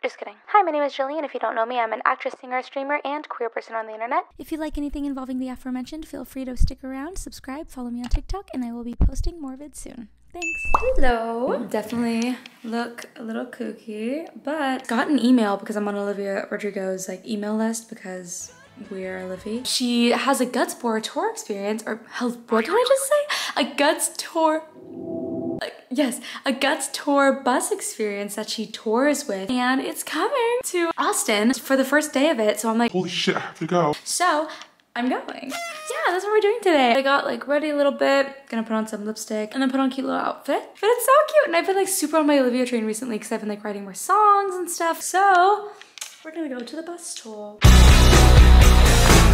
Just kidding. Hi, my name is Jillian. If you don't know me, I'm an actress, singer, streamer, and queer person on the internet. If you like anything involving the aforementioned, feel free to stick around, subscribe, follow me on TikTok, and I will be posting more vids soon. Thanks. Hello. Definitely look a little kooky, but got an email because I'm on Olivia Rodrigo's email list because we're Livy. She has a Guts Bus tour experience, or what did I just say? A Guts tour. Yes, a Guts tour bus experience that she tours with, and it's coming to Austin for the first day of it. So I'm like, holy shit, I have to go. So I'm going. Yeah, that's what we're doing today. I got ready a little bit, gonna put on some lipstick and then put on a cute little outfit. But it's so cute, and I've been super on my Olivia train recently because I've been writing more songs and stuff. So we're gonna go to the bus tour.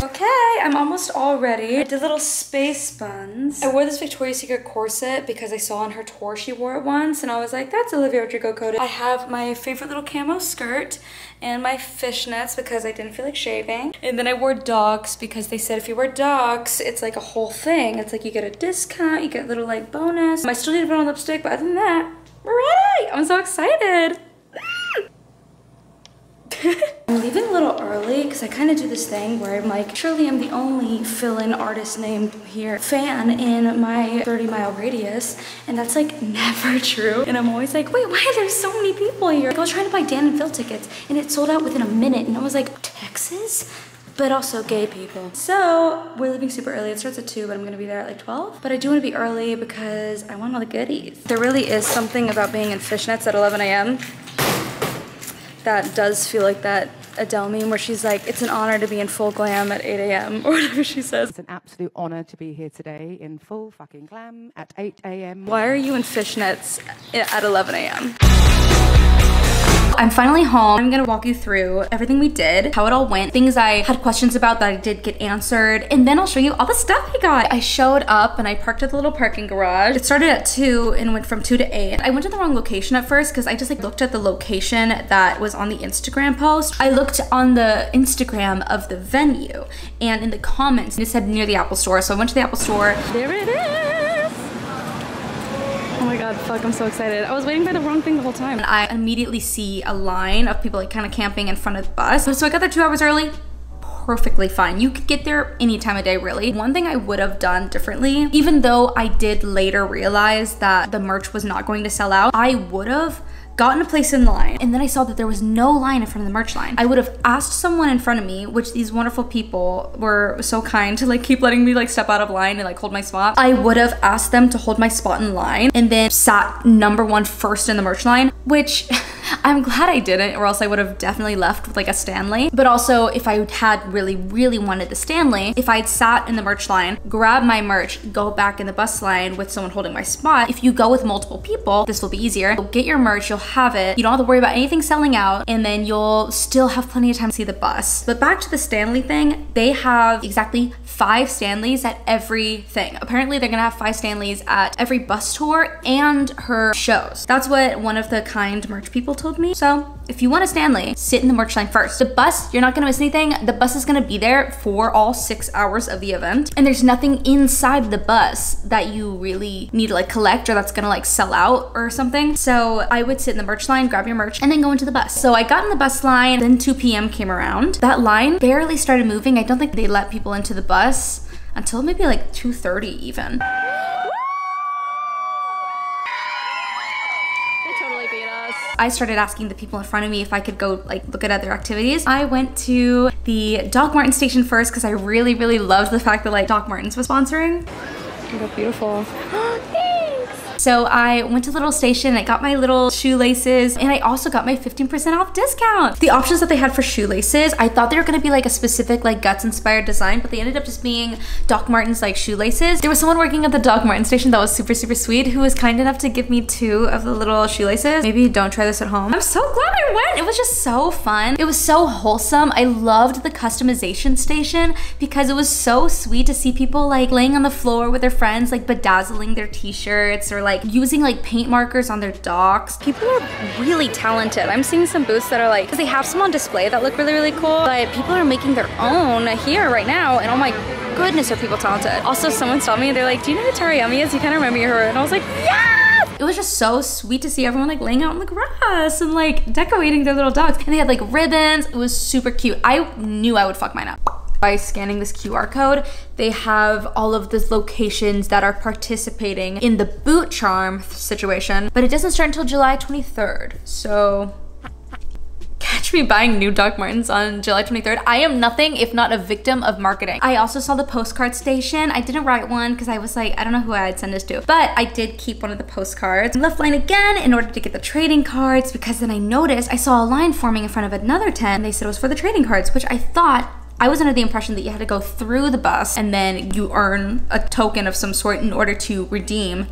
Okay, I'm almost all ready. I did little space buns. I wore this Victoria's Secret corset because I saw on her tour she wore it once, and I was like, that's Olivia Rodrigo coded. I have my favorite little camo skirt and my fishnets because I didn't feel like shaving. And then I wore docs because they said if you wear docs, it's a whole thing. It's you get a discount, you get a little bonus. I still need to put on lipstick, but other than that, we're ready. I'm so excited. I'm leaving a little early because I kind of do this thing where I'm surely I'm the only fill-in artist named here fan in my 30-mile radius, and that's never true. And I'm always wait, why are there so many people here? I was trying to buy Dan and Phil tickets and it sold out within a minute, and I was like, Texas? But also gay people. So we're leaving super early. It starts at 2, but I'm gonna be there at 12. But I do wanna be early because I want all the goodies. There really is something about being in fishnets at 11 a.m. that does feel like that Adele meme where she's it's an honor to be in full glam at 8 a.m. or whatever she says. It's an absolute honor to be here today in full fucking glam at 8 a.m. Why are you in fishnets at 11 a.m.? I'm finally home. I'm gonna walk you through everything we did, how it all went, things I had questions about that I did get answered, and then I'll show you all the stuff I got. I showed up and I parked at the little parking garage. It started at 2 and went from 2 to 8. I went to the wrong location at first because I just looked at the location that was on the Instagram post. I looked on the Instagram of the venue, and in the comments it said near the Apple Store, so I went to the Apple Store. There it is! Oh my god, fuck, I'm so excited. I was waiting by the wrong thing the whole time. And I immediately see a line of people kind of camping in front of the bus. So I got there 2 hours early. Perfectly fine. You could get there any time of day, really. One thing I would have done differently, even though I did later realize that the merch was not going to sell out, I would have gotten a place in line, and then I saw that there was no line in front of the merch line. I would have asked someone in front of me, which these wonderful people were so kind to keep letting me step out of line and hold my spot. I would have asked them to hold my spot in line and then sat number 1 first in the merch line, which I'm glad I didn't, or else I would have definitely left with a stanley. But also, if I had really wanted the stanley, if I'd sat in the merch line, grab my merch, go back in the bus line with someone holding my spot, if you go with multiple people, this will be easier. You'll get your merch, you'll have it, you don't have to worry about anything selling out, and then you'll still have plenty of time to see the bus. But back to the stanley thing, they have exactly 5 Stanleys at everything. Apparently they're gonna have 5 Stanleys at every bus tour and her shows. That's what one of the kind merch people told me. So if you want a Stanley, sit in the merch line first. The bus, you're not gonna miss anything. The bus is gonna be there for all 6 hours of the event, and there's nothing inside the bus that you really need to collect or that's gonna sell out or something. So I would sit in the merch line, grab your merch, and then go into the bus. So I got in the bus line, then 2 p.m. came around. That line barely started moving. I don't think they let people into the bus until maybe 2:30 even. I started asking the people in front of me if I could go look at other activities. I went to the Doc Martens station first because I really loved the fact that Doc Martens was sponsoring. You look beautiful. So I went to the little station, I got my little shoelaces, and I also got my 15% off discount. The options that they had for shoelaces, I thought they were gonna be a specific Guts inspired design, but they ended up just being Doc Martens shoelaces. There was someone working at the Doc Martens station that was super sweet who was kind enough to give me 2 of the little shoelaces. Maybe don't try this at home. I'm so glad I went. It was just so fun. It was so wholesome. I loved the customization station because it was so sweet to see people laying on the floor with their friends bedazzling their t-shirts or using paint markers on their docs. People are really talented. I'm seeing some booths that are because they have some on display that look really cool, but people are making their own here right now, and oh my goodness, are people talented. Also, someone saw me and they're like, do you know who Tarayami is? You kind of remember her. And I was like, yes! It was just so sweet to see everyone like laying out on the grass and like decorating their little dogs. And they had like ribbons. It was super cute. I knew I would fuck mine up. By scanning this QR code, they have all of the locations that are participating in the boot charm situation, but it doesn't start until July 23rd. So catch me buying new Doc Martens on July 23rd. I am nothing if not a victim of marketing. I also saw the postcard station. I didn't write one because I was like, I don't know who I'd send this to, but I did keep one of the postcards. I left line again in order to get the trading cards because then I noticed I saw a line forming in front of another tent and they said it was for the trading cards, which I was under the impression that you had to go through the bus and then you earn a token of some sort in order to redeem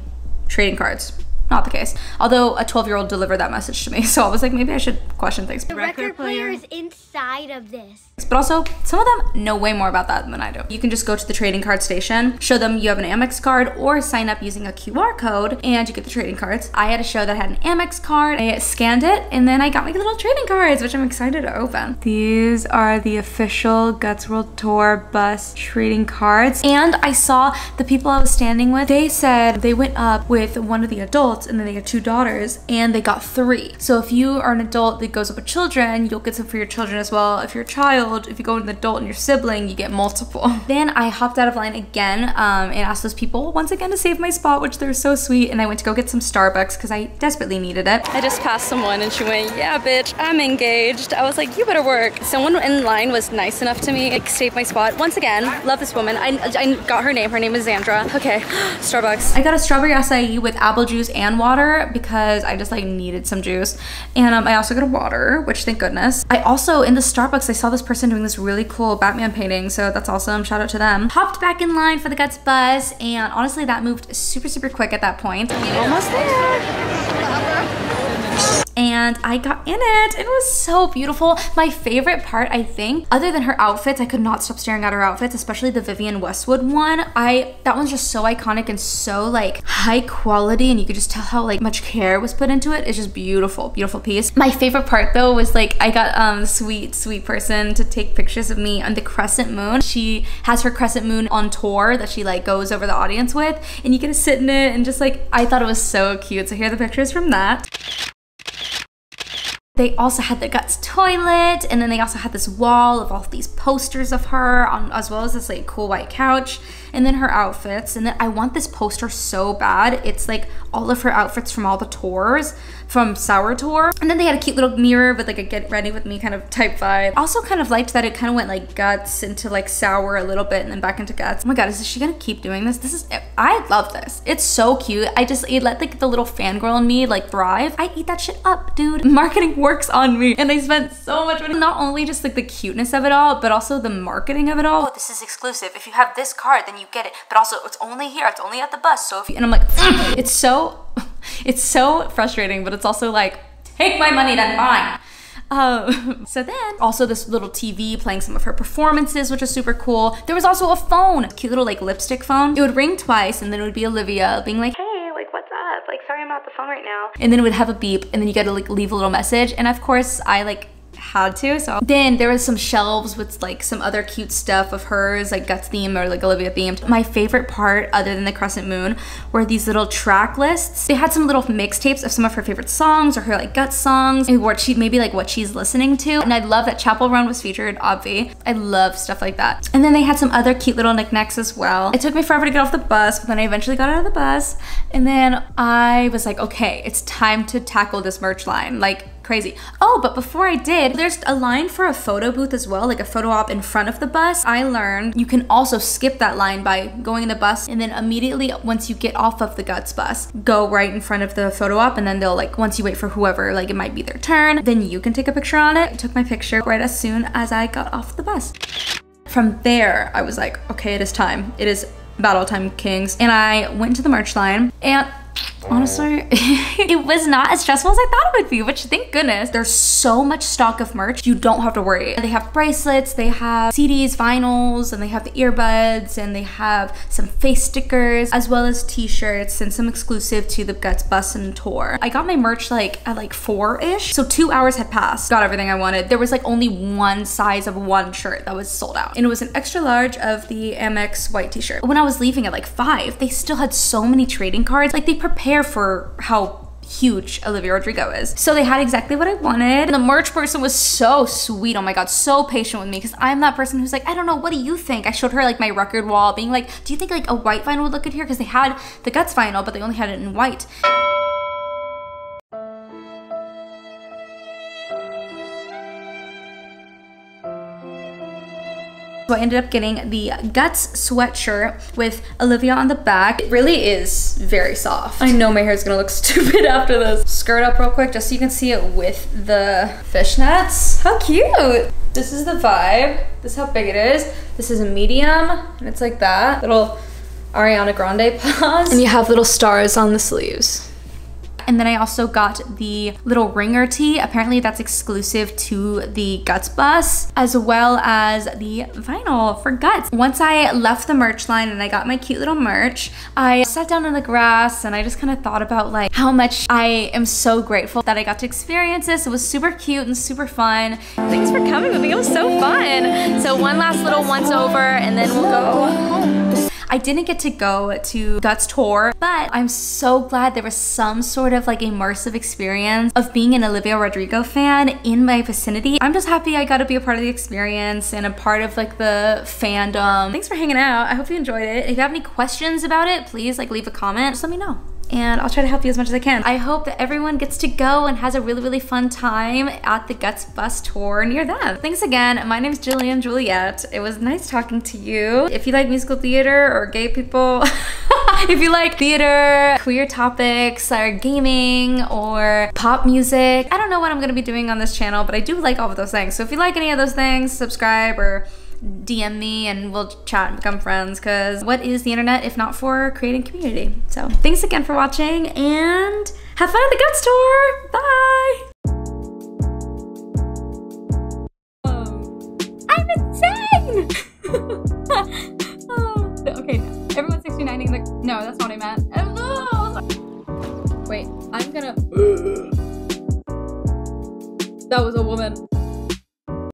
trading cards. Not the case. Although a 12-year-old delivered that message to me, so I was like, maybe I should question things. The record player is inside of this. But also, some of them know way more about that than I do. You can just go to the trading card station, show them you have an Amex card, or sign up using a QR code, and you get the trading cards. I had to show that I had an Amex card. I scanned it, and then I got my little trading cards, which I'm excited to open. These are the official Guts World Tour bus trading cards. And I saw the people I was standing with, they said they went up with one of the adults, and then they had 2 daughters, and they got 3. So if you are an adult that goes up with children, you'll get some for your children as well. If you're a child, if you go with an adult and your sibling, you get multiple. Then I hopped out of line again and asked those people once again to save my spot, which they're so sweet, and I went to go get some Starbucks because I desperately needed it. I just passed someone and she went, yeah bitch, I'm engaged. I was like, you better work. Someone in line was nice enough to me, like save my spot. Once again, love this woman. I got her name is Xandra. Okay, Starbucks. I got a strawberry acai with apple juice and water because I just like needed some juice. And I also got a water, which thank goodness. I also, in the Starbucks, I saw this person doing this really cool Batman painting, so that's awesome. Shout out to them. Hopped back in line for the Guts bus, and honestly, that moved super quick at that point. Almost there. And I got in it. It was so beautiful. My favorite part, I think, other than her outfits, I could not stop staring at her outfits, especially the Vivienne Westwood one. That one's just so iconic and so like high quality, and you could just tell how like much care was put into it. It's just beautiful piece. My favorite part though was like I got sweet person to take pictures of me on the crescent moon. She has her crescent moon on tour that she like goes over the audience with, and you get to sit in it and just like, I thought it was so cute. So here are the pictures from that. They also had the Guts toilet, and then they also had this wall of all of these posters of her, as well as this like cool white couch, and then her outfits. And then I want this poster so bad. It's like all of her outfits from all the tours, from Sour Tour. And then they had a cute little mirror with like a get ready with me kind of type vibe. Also kind of liked that it kind of went like Guts into like Sour a little bit and then back into Guts. Oh my god, is she gonna keep doing this? I love this. It's so cute. It let like the little fangirl in me like thrive. I eat that shit up, dude. Marketing works on me, and I spent so much money. Not only just like the cuteness of it all, but also the marketing of it all. Oh, this is exclusive. If you have this card, then you get it. But also, it's only here. It's only at the bus. So and I'm like, it's so frustrating, but it's also like, take my money, then fine. So then also this little TV playing some of her performances, which is super cool. There was also a phone, cute little like lipstick phone. It would ring twice, and then it would be Olivia being like, hey, like what's up? Like, sorry I'm not at the phone right now. And then it would have a beep, and then you gotta like leave a little message. And of course I like had to. So then there was some shelves with like some other cute stuff of hers, like Guts theme or like Olivia themed. My favorite part, other than the crescent moon, were these little track lists. They had some little mixtapes of some of her favorite songs or her like Guts songs, and what she's listening to. And I love that Chapel Run was featured, obvi. I love stuff like that. And then they had some other cute little knickknacks as well. It took me forever to get off the bus, but then I eventually got out of the bus, and then I was like, okay, it's time to tackle this merch line like crazy. Oh, but before I did, there's a line for a photo booth as well, like a photo op in front of the bus. I learned you can also skip that line by going in the bus, and then immediately once you get off of the Guts bus, go right in front of the photo op, and then they'll like, once you wait for whoever, like it might be their turn, then you can take a picture on it. I took my picture right as soon as I got off the bus. From there, I was like, okay, it is time. It is battle time, kings. And I went to the merch line, and honestly, it was not as stressful as I thought it would be, which thank goodness. There's so much stock of merch, you don't have to worry. They have bracelets, they have CDs, vinyls, and they have the earbuds, and they have some face stickers, as well as t-shirts and some exclusive to the Guts bus and tour. I got my merch like at like 4-ish, so 2 hours had passed. Got everything I wanted. There was like only one size of one shirt that was sold out, and it was an extra large of the Amex white t-shirt. When I was leaving at like 5, they still had so many trading cards. Like they prepared compare for how huge Olivia Rodrigo is. So they had exactly what I wanted. And the merch person was so sweet. Oh my God, so patient with me, because I'm that person who's like, I don't know, what do you think? I showed her like my record wall, being like, do you think like a white vinyl would look good here? Because they had the Guts vinyl, but they only had it in white. So I ended up getting the Guts sweatshirt with Olivia on the back. It really is very soft. I know my hair is gonna look stupid after this. Skirt up real quick just so you can see it with the fishnets. How cute. This is the vibe. This is how big it is. This is a medium, and it's like that. Little Ariana Grande pause. And you have little stars on the sleeves. And then I also got the little ringer tee. Apparently that's exclusive to the Guts bus, as well as the vinyl for Guts. Once I left the merch line and I got my cute little merch, I sat down in the grass and I just kind of thought about like how much I am so grateful that I got to experience this. It was super cute and super fun. Thanks for coming with me, it was so fun. So one last little once over and then we'll go home. I didn't get to go to Guts tour, but I'm so glad there was some sort of like immersive experience of being an Olivia Rodrigo fan in my vicinity. I'm just happy I got to be a part of the experience and a part of like the fandom. Thanks for hanging out. I hope you enjoyed it. If you have any questions about it, please like leave a comment. Just let me know, and I'll try to help you as much as I can. I hope that everyone gets to go and has a really, really fun time at the Guts bus tour near them. Thanks again. My name's Jillian Juliet. It was nice talking to you. If you like musical theater or gay people, if you like theater, queer topics, or gaming, or pop music, I don't know what I'm gonna be doing on this channel, but I do like all of those things. So if you like any of those things, subscribe or DM me and we'll chat and become friends, because what is the internet if not for creating community? So thanks again for watching and have fun at the Guts tour. Bye. I'm insane. Okay, everyone's 69ing the, no, that's not what I meant. Wait, I'm gonna, that was a woman.